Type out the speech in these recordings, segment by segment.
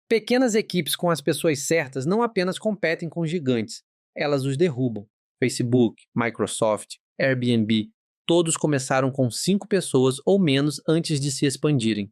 Pequenas equipes com as pessoas certas não apenas competem com gigantes, elas os derrubam. Facebook, Microsoft, Airbnb, todos começaram com 5 pessoas ou menos antes de se expandirem.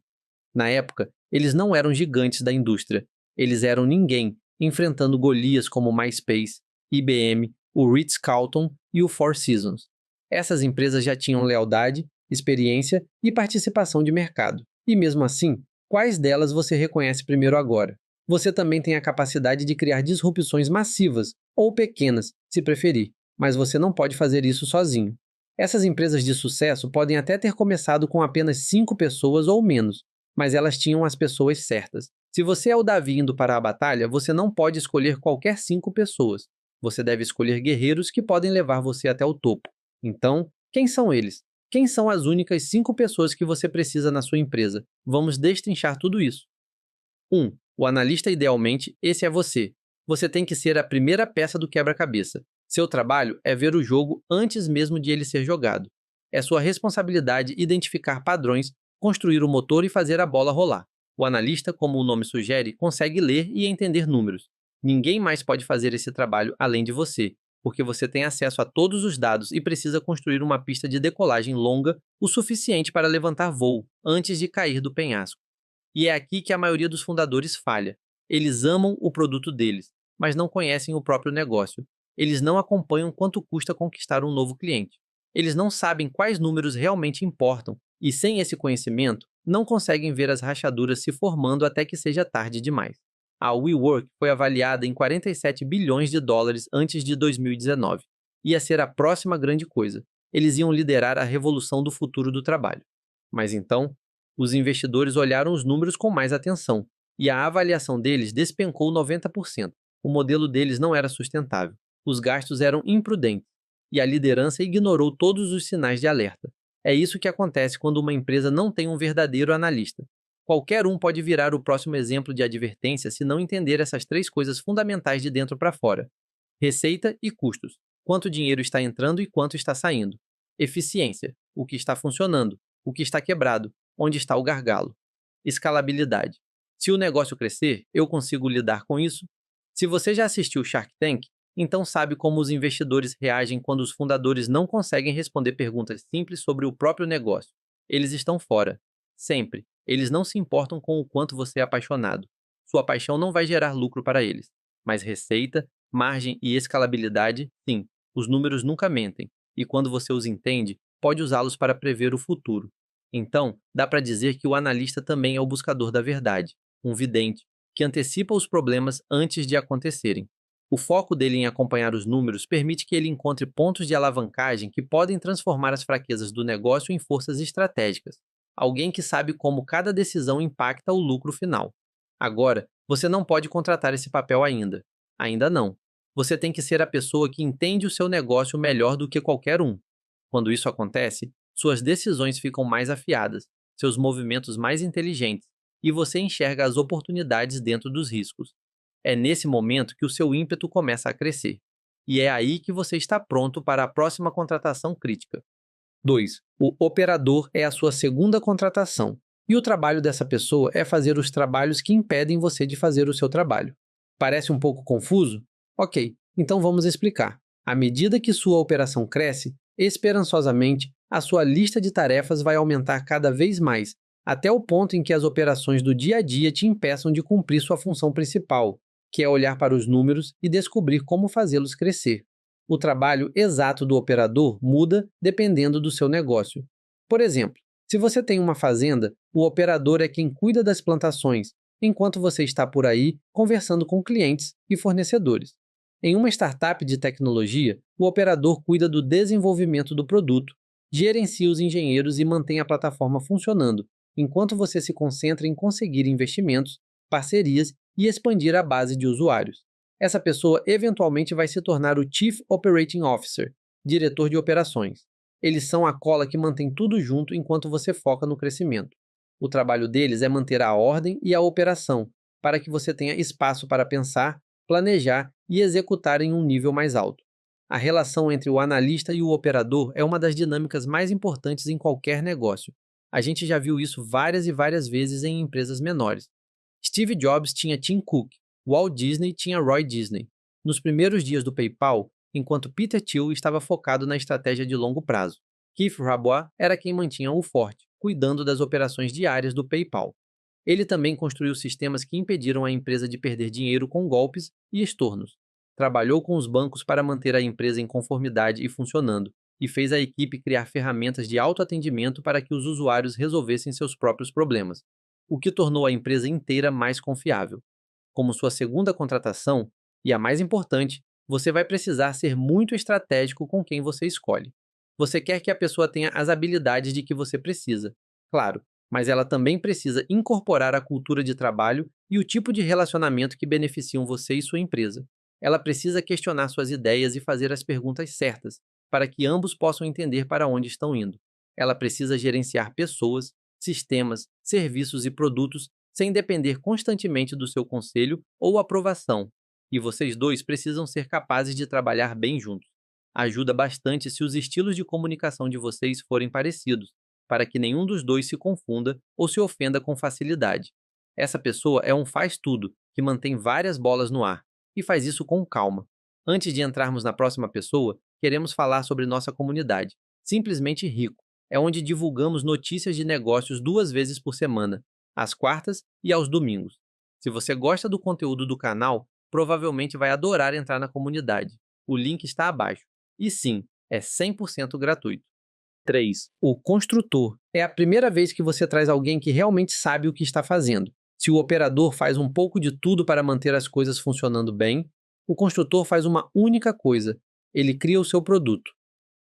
Na época, eles não eram gigantes da indústria, eles eram ninguém, enfrentando Golias como MySpace, IBM, o Ritz-Carlton e o Four Seasons. Essas empresas já tinham lealdade, experiência e participação de mercado. E mesmo assim, quais delas você reconhece primeiro agora? Você também tem a capacidade de criar disrupções massivas, ou pequenas, se preferir, mas você não pode fazer isso sozinho. Essas empresas de sucesso podem até ter começado com apenas 5 pessoas ou menos, mas elas tinham as pessoas certas. Se você é o Davi indo para a batalha, você não pode escolher qualquer 5 pessoas. Você deve escolher guerreiros que podem levar você até o topo. Então, quem são eles? Quem são as únicas 5 pessoas que você precisa na sua empresa? Vamos destrinchar tudo isso. 1. O analista idealmente, esse é você. Você tem que ser a primeira peça do quebra-cabeça. Seu trabalho é ver o jogo antes mesmo de ele ser jogado. É sua responsabilidade identificar padrões, construir o motor e fazer a bola rolar. O analista, como o nome sugere, consegue ler e entender números. Ninguém mais pode fazer esse trabalho além de você, porque você tem acesso a todos os dados e precisa construir uma pista de decolagem longa o suficiente para levantar voo antes de cair do penhasco. E é aqui que a maioria dos fundadores falha. Eles amam o produto deles, mas não conhecem o próprio negócio. Eles não acompanham quanto custa conquistar um novo cliente. Eles não sabem quais números realmente importam, e sem esse conhecimento, não conseguem ver as rachaduras se formando até que seja tarde demais. A WeWork foi avaliada em 47 bilhões de dólares antes de 2019. Ia ser a próxima grande coisa. Eles iam liderar a revolução do futuro do trabalho. Mas então, os investidores olharam os números com mais atenção, e a avaliação deles despencou 90%. O modelo deles não era sustentável. Os gastos eram imprudentes, e a liderança ignorou todos os sinais de alerta. É isso que acontece quando uma empresa não tem um verdadeiro analista. Qualquer um pode virar o próximo exemplo de advertência se não entender essas 3 coisas fundamentais de dentro para fora: receita e custos, quanto dinheiro está entrando e quanto está saindo; eficiência, o que está funcionando, o que está quebrado, onde está o gargalo; escalabilidade, se o negócio crescer, eu consigo lidar com isso? Se você já assistiu Shark Tank, então sabe como os investidores reagem quando os fundadores não conseguem responder perguntas simples sobre o próprio negócio. Eles estão fora. Sempre. Eles não se importam com o quanto você é apaixonado. Sua paixão não vai gerar lucro para eles. Mas receita, margem e escalabilidade, sim. Os números nunca mentem. E quando você os entende, pode usá-los para prever o futuro. Então, dá para dizer que o analista também é o buscador da verdade, um vidente, que antecipa os problemas antes de acontecerem. O foco dele em acompanhar os números permite que ele encontre pontos de alavancagem que podem transformar as fraquezas do negócio em forças estratégicas. Alguém que sabe como cada decisão impacta o lucro final. Agora, você não pode contratar esse papel ainda. Ainda não. Você tem que ser a pessoa que entende o seu negócio melhor do que qualquer um. Quando isso acontece, suas decisões ficam mais afiadas, seus movimentos mais inteligentes, e você enxerga as oportunidades dentro dos riscos. É nesse momento que o seu ímpeto começa a crescer. E é aí que você está pronto para a próxima contratação crítica. 2. O operador é a sua segunda contratação. E o trabalho dessa pessoa é fazer os trabalhos que impedem você de fazer o seu trabalho. Parece um pouco confuso? Ok, então vamos explicar. À medida que sua operação cresce, esperançosamente, a sua lista de tarefas vai aumentar cada vez mais, até o ponto em que as operações do dia a dia te impeçam de cumprir sua função principal, que é olhar para os números e descobrir como fazê-los crescer. O trabalho exato do operador muda dependendo do seu negócio. Por exemplo, se você tem uma fazenda, o operador é quem cuida das plantações, enquanto você está por aí conversando com clientes e fornecedores. Em uma startup de tecnologia, o operador cuida do desenvolvimento do produto, gerencia os engenheiros e mantém a plataforma funcionando, enquanto você se concentra em conseguir investimentos, parcerias e expandir a base de usuários. Essa pessoa eventualmente vai se tornar o Chief Operating Officer, diretor de operações. Eles são a cola que mantém tudo junto enquanto você foca no crescimento. O trabalho deles é manter a ordem e a operação, para que você tenha espaço para pensar, planejar e executar em um nível mais alto. A relação entre o analista e o operador é uma das dinâmicas mais importantes em qualquer negócio. A gente já viu isso várias e várias vezes em empresas menores. Steve Jobs tinha Tim Cook, Walt Disney tinha Roy Disney. Nos primeiros dias do PayPal, enquanto Peter Thiel estava focado na estratégia de longo prazo, Keith Rabois era quem mantinha o forte, cuidando das operações diárias do PayPal. Ele também construiu sistemas que impediram a empresa de perder dinheiro com golpes e estornos. Trabalhou com os bancos para manter a empresa em conformidade e funcionando, e fez a equipe criar ferramentas de autoatendimento para que os usuários resolvessem seus próprios problemas, o que tornou a empresa inteira mais confiável. Como sua segunda contratação, e a mais importante, você vai precisar ser muito estratégico com quem você escolhe. Você quer que a pessoa tenha as habilidades de que você precisa, claro, mas ela também precisa incorporar a cultura de trabalho e o tipo de relacionamento que beneficiam você e sua empresa. Ela precisa questionar suas ideias e fazer as perguntas certas, para que ambos possam entender para onde estão indo. Ela precisa gerenciar pessoas, sistemas, serviços e produtos sem depender constantemente do seu conselho ou aprovação. E vocês dois precisam ser capazes de trabalhar bem juntos. Ajuda bastante se os estilos de comunicação de vocês forem parecidos, para que nenhum dos dois se confunda ou se ofenda com facilidade. Essa pessoa é um faz-tudo, que mantém várias bolas no ar, e faz isso com calma. Antes de entrarmos na próxima pessoa, queremos falar sobre nossa comunidade, Simplesmente Rico. É onde divulgamos notícias de negócios 2 vezes por semana, às quartas e aos domingos. Se você gosta do conteúdo do canal, provavelmente vai adorar entrar na comunidade. O link está abaixo. E sim, é 100% gratuito. 3. O construtor. É a primeira vez que você traz alguém que realmente sabe o que está fazendo. Se o operador faz um pouco de tudo para manter as coisas funcionando bem, o construtor faz uma única coisa: ele cria o seu produto.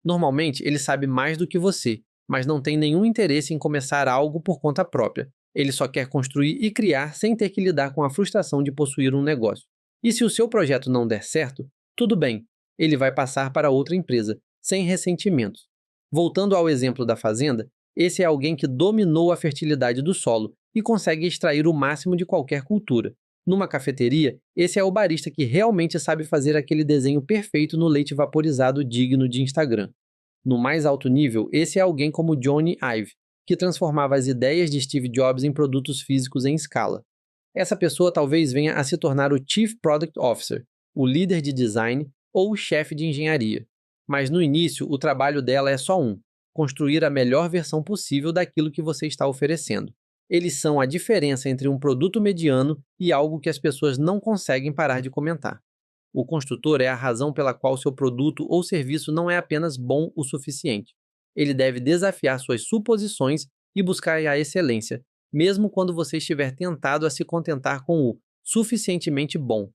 Normalmente, ele sabe mais do que você, mas não tem nenhum interesse em começar algo por conta própria. Ele só quer construir e criar sem ter que lidar com a frustração de possuir um negócio. E se o seu projeto não der certo, tudo bem, ele vai passar para outra empresa, sem ressentimentos. Voltando ao exemplo da fazenda, esse é alguém que dominou a fertilidade do solo e consegue extrair o máximo de qualquer cultura. Numa cafeteria, esse é o barista que realmente sabe fazer aquele desenho perfeito no leite vaporizado digno de Instagram. No mais alto nível, esse é alguém como Johnny Ive, que transformava as ideias de Steve Jobs em produtos físicos em escala. Essa pessoa talvez venha a se tornar o Chief Product Officer, o líder de design ou o chefe de engenharia. Mas no início, o trabalho dela é só um: construir a melhor versão possível daquilo que você está oferecendo. Eles são a diferença entre um produto mediano e algo que as pessoas não conseguem parar de comentar. O construtor é a razão pela qual seu produto ou serviço não é apenas bom o suficiente. Ele deve desafiar suas suposições e buscar a excelência, mesmo quando você estiver tentado a se contentar com o suficientemente bom.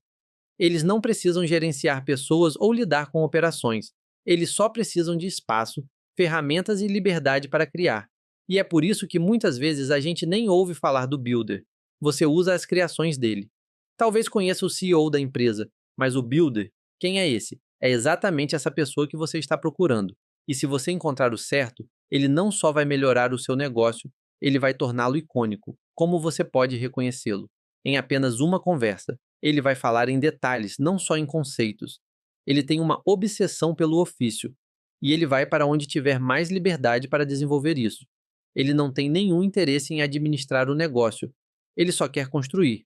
Eles não precisam gerenciar pessoas ou lidar com operações. Eles só precisam de espaço, ferramentas e liberdade para criar. E é por isso que muitas vezes a gente nem ouve falar do Builder. Você usa as criações dele. Talvez conheça o CEO da empresa, mas o Builder, quem é esse? É exatamente essa pessoa que você está procurando. E se você encontrar o certo, ele não só vai melhorar o seu negócio, ele vai torná-lo icônico. Como você pode reconhecê-lo? Em apenas uma conversa. Ele vai falar em detalhes, não só em conceitos. Ele tem uma obsessão pelo ofício, e ele vai para onde tiver mais liberdade para desenvolver isso. Ele não tem nenhum interesse em administrar o negócio. Ele só quer construir.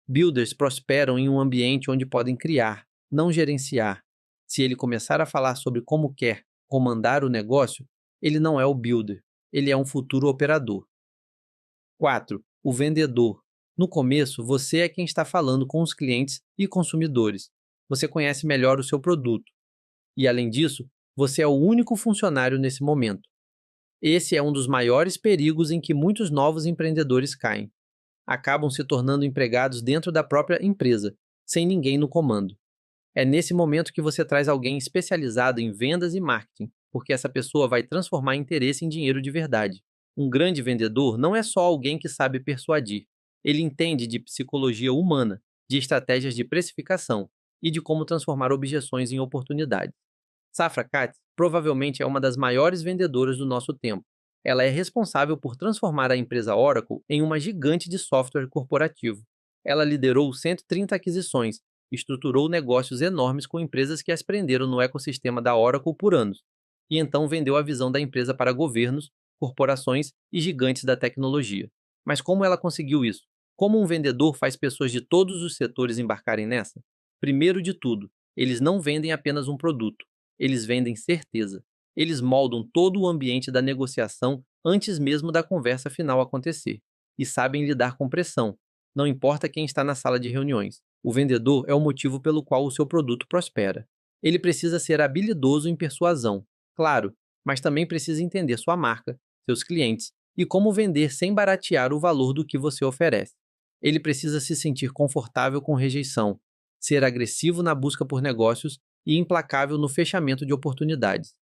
Builders prosperam em um ambiente onde podem criar, não gerenciar. Se ele começar a falar sobre como quer comandar o negócio, ele não é o builder, ele é um futuro operador. 4. O vendedor. No começo, você é quem está falando com os clientes e consumidores. Você conhece melhor o seu produto. E, além disso, você é o único funcionário nesse momento. Esse é um dos maiores perigos em que muitos novos empreendedores caem. Acabam se tornando empregados dentro da própria empresa, sem ninguém no comando. É nesse momento que você traz alguém especializado em vendas e marketing, porque essa pessoa vai transformar interesse em dinheiro de verdade. Um grande vendedor não é só alguém que sabe persuadir. Ele entende de psicologia humana, de estratégias de precificação e de como transformar objeções em oportunidades. Safra Catz provavelmente é uma das maiores vendedoras do nosso tempo. Ela é responsável por transformar a empresa Oracle em uma gigante de software corporativo. Ela liderou 130 aquisições, estruturou negócios enormes com empresas que as prenderam no ecossistema da Oracle por anos, e então vendeu a visão da empresa para governos, corporações e gigantes da tecnologia. Mas como ela conseguiu isso? Como um vendedor faz pessoas de todos os setores embarcarem nessa? Primeiro de tudo, eles não vendem apenas um produto, eles vendem certeza. Eles moldam todo o ambiente da negociação antes mesmo da conversa final acontecer. E sabem lidar com pressão. Não importa quem está na sala de reuniões. O vendedor é o motivo pelo qual o seu produto prospera. Ele precisa ser habilidoso em persuasão, claro, mas também precisa entender sua marca, seus clientes e como vender sem baratear o valor do que você oferece. Ele precisa se sentir confortável com rejeição, ser agressivo na busca por negócios e implacável no fechamento de oportunidades.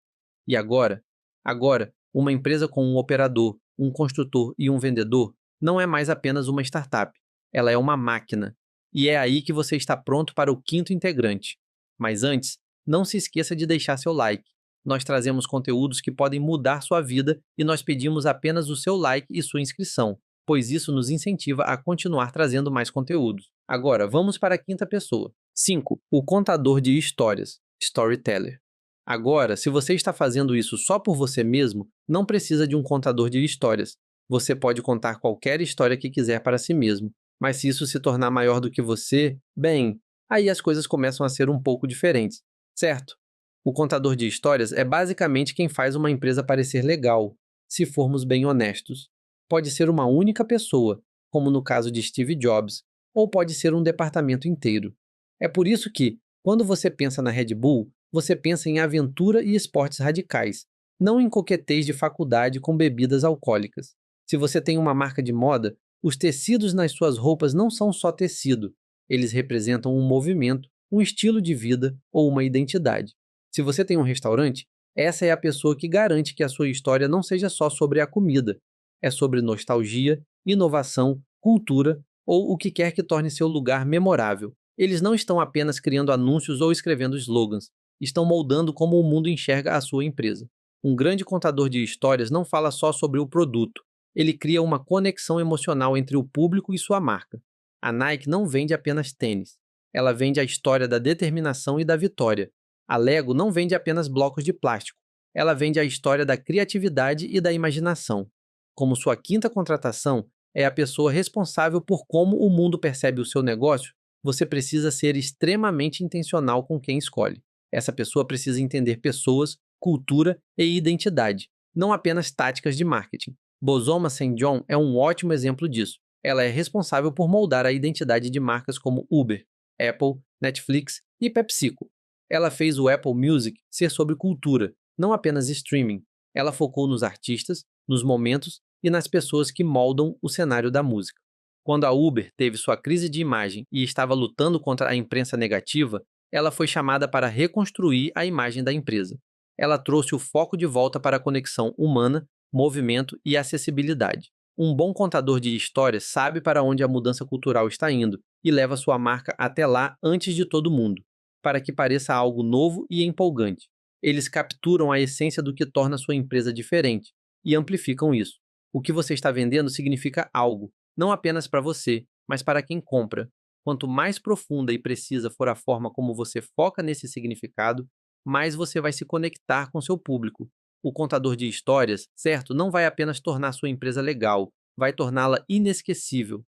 E agora? Agora, uma empresa com um operador, um construtor e um vendedor não é mais apenas uma startup. Ela é uma máquina. E é aí que você está pronto para o quinto integrante. Mas antes, não se esqueça de deixar seu like. Nós trazemos conteúdos que podem mudar sua vida e nós pedimos apenas o seu like e sua inscrição, pois isso nos incentiva a continuar trazendo mais conteúdos. Agora, vamos para a quinta pessoa. 5. O contador de histórias, storyteller. Agora, se você está fazendo isso só por você mesmo, não precisa de um contador de histórias. Você pode contar qualquer história que quiser para si mesmo. Mas se isso se tornar maior do que você, bem, aí as coisas começam a ser um pouco diferentes, certo? O contador de histórias é basicamente quem faz uma empresa parecer legal, se formos bem honestos. Pode ser uma única pessoa, como no caso de Steve Jobs, ou pode ser um departamento inteiro. É por isso que, quando você pensa na Red Bull, você pensa em aventura e esportes radicais, não em coquetéis de faculdade com bebidas alcoólicas. Se você tem uma marca de moda, os tecidos nas suas roupas não são só tecido, eles representam um movimento, um estilo de vida ou uma identidade. Se você tem um restaurante, essa é a pessoa que garante que a sua história não seja só sobre a comida. É sobre nostalgia, inovação, cultura ou o que quer que torne seu lugar memorável. Eles não estão apenas criando anúncios ou escrevendo slogans, estão moldando como o mundo enxerga a sua empresa. Um grande contador de histórias não fala só sobre o produto, ele cria uma conexão emocional entre o público e sua marca. A Nike não vende apenas tênis, ela vende a história da determinação e da vitória. A Lego não vende apenas blocos de plástico, ela vende a história da criatividade e da imaginação. Como sua quinta contratação é a pessoa responsável por como o mundo percebe o seu negócio, você precisa ser extremamente intencional com quem escolhe. Essa pessoa precisa entender pessoas, cultura e identidade, não apenas táticas de marketing. Bozoma St. John é um ótimo exemplo disso. Ela é responsável por moldar a identidade de marcas como Uber, Apple, Netflix e PepsiCo. Ela fez o Apple Music ser sobre cultura, não apenas streaming. Ela focou nos artistas, nos momentos e nas pessoas que moldam o cenário da música. Quando a Uber teve sua crise de imagem e estava lutando contra a imprensa negativa, ela foi chamada para reconstruir a imagem da empresa. Ela trouxe o foco de volta para a conexão humana, movimento e acessibilidade. Um bom contador de histórias sabe para onde a mudança cultural está indo e leva sua marca até lá antes de todo mundo, para que pareça algo novo e empolgante. Eles capturam a essência do que torna sua empresa diferente e amplificam isso. O que você está vendendo significa algo, não apenas para você, mas para quem compra. Quanto mais profunda e precisa for a forma como você foca nesse significado, mais você vai se conectar com seu público. O contador de histórias, certo, não vai apenas tornar sua empresa legal, vai torná-la inesquecível.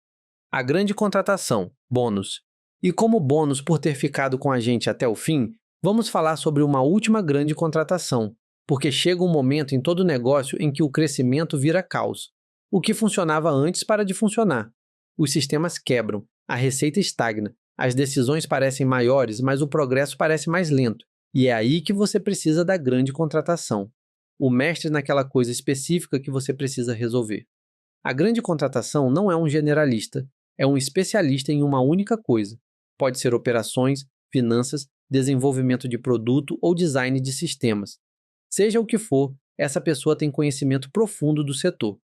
A grande contratação, bônus. E como bônus por ter ficado com a gente até o fim, vamos falar sobre uma última grande contratação, porque chega um momento em todo negócio em que o crescimento vira caos. O que funcionava antes para de funcionar. Os sistemas quebram, a receita estagna, as decisões parecem maiores, mas o progresso parece mais lento. E é aí que você precisa da grande contratação. O mestre naquela coisa específica que você precisa resolver. A grande contratação não é um generalista, é um especialista em uma única coisa. Pode ser operações, finanças, desenvolvimento de produto ou design de sistemas. Seja o que for, essa pessoa tem conhecimento profundo do setor.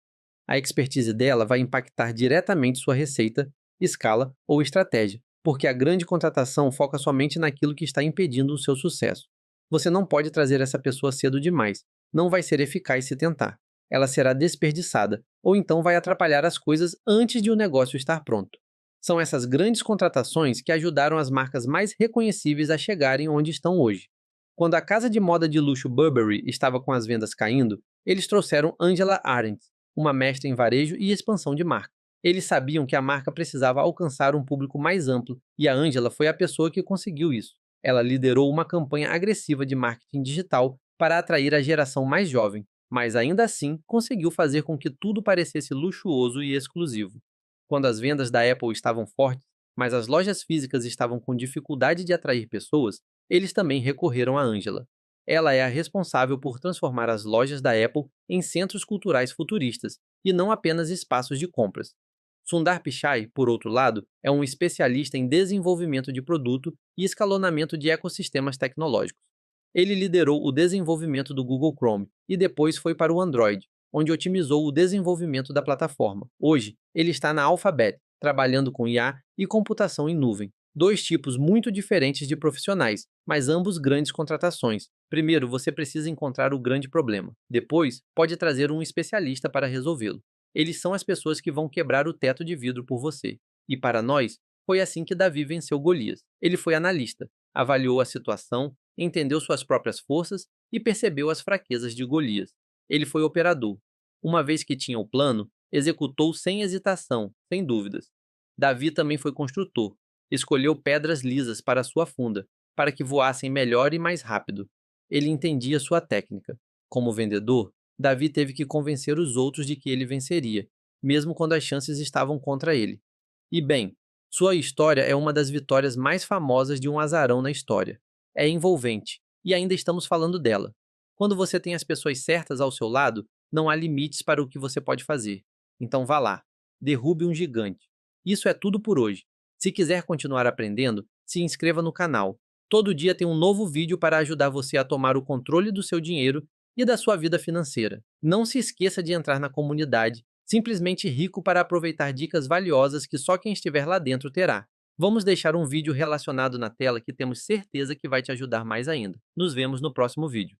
A expertise dela vai impactar diretamente sua receita, escala ou estratégia, porque a grande contratação foca somente naquilo que está impedindo o seu sucesso. Você não pode trazer essa pessoa cedo demais, não vai ser eficaz se tentar. Ela será desperdiçada, ou então vai atrapalhar as coisas antes de o negócio estar pronto. São essas grandes contratações que ajudaram as marcas mais reconhecíveis a chegarem onde estão hoje. Quando a casa de moda de luxo Burberry estava com as vendas caindo, eles trouxeram Angela Arendt, uma mestra em varejo e expansão de marca. Eles sabiam que a marca precisava alcançar um público mais amplo e a Angela foi a pessoa que conseguiu isso. Ela liderou uma campanha agressiva de marketing digital para atrair a geração mais jovem, mas ainda assim conseguiu fazer com que tudo parecesse luxuoso e exclusivo. Quando as vendas da Apple estavam fortes, mas as lojas físicas estavam com dificuldade de atrair pessoas, eles também recorreram a Angela. Ela é a responsável por transformar as lojas da Apple em centros culturais futuristas e não apenas espaços de compras. Sundar Pichai, por outro lado, é um especialista em desenvolvimento de produto e escalonamento de ecossistemas tecnológicos. Ele liderou o desenvolvimento do Google Chrome e depois foi para o Android, onde otimizou o desenvolvimento da plataforma. Hoje, ele está na Alphabet, trabalhando com IA e computação em nuvem. Dois tipos muito diferentes de profissionais, mas ambos grandes contratações. Primeiro, você precisa encontrar o grande problema. Depois, pode trazer um especialista para resolvê-lo. Eles são as pessoas que vão quebrar o teto de vidro por você. E para nós, foi assim que Davi venceu Golias. Ele foi analista, avaliou a situação, entendeu suas próprias forças e percebeu as fraquezas de Golias. Ele foi operador. Uma vez que tinha o plano, executou sem hesitação, sem dúvidas. Davi também foi construtor. Escolheu pedras lisas para sua funda, para que voassem melhor e mais rápido. Ele entendia sua técnica. Como vendedor, Davi teve que convencer os outros de que ele venceria, mesmo quando as chances estavam contra ele. E bem, sua história é uma das vitórias mais famosas de um azarão na história. É envolvente, e ainda estamos falando dela. Quando você tem as pessoas certas ao seu lado, não há limites para o que você pode fazer. Então vá lá, derrube um gigante. Isso é tudo por hoje. Se quiser continuar aprendendo, se inscreva no canal. Todo dia tem um novo vídeo para ajudar você a tomar o controle do seu dinheiro e da sua vida financeira. Não se esqueça de entrar na comunidade Simplesmente Rico para aproveitar dicas valiosas que só quem estiver lá dentro terá. Vamos deixar um vídeo relacionado na tela que temos certeza que vai te ajudar mais ainda. Nos vemos no próximo vídeo.